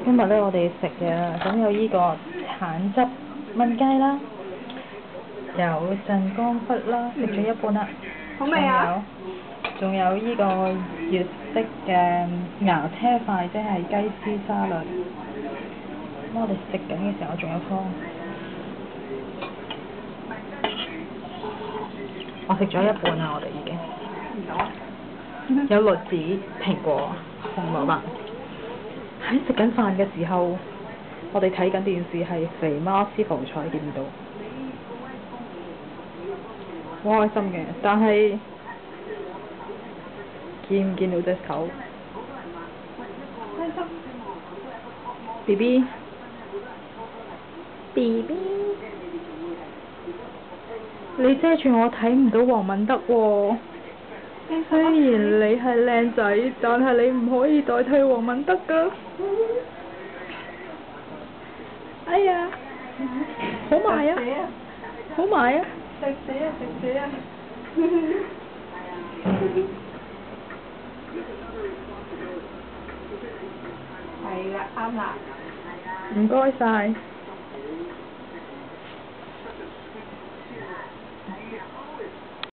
今日咧，我哋食嘅咁有呢個橙汁炆雞啦，有鎮江骨啦，食咗一半啦。好味啊！仲有呢個粵式嘅牙車飯，即係雞絲沙律。咁我哋食緊嘅時候，仲有湯。我食咗一半啦，我哋已經。有栗子、蘋果、紅蘿蔔。喺食緊飯嘅時候，我哋睇緊電視係肥媽私房菜，見唔到，好開心嘅。但係見唔見到隻手？B B B B， 你遮住我睇唔到黃敏德喎。雖然你係靚仔，但係你唔可以代替黃敏德㗎。哎呀，好埋啊！好埋啊！食死啊！食死啊！係啦，啱啦。唔該晒。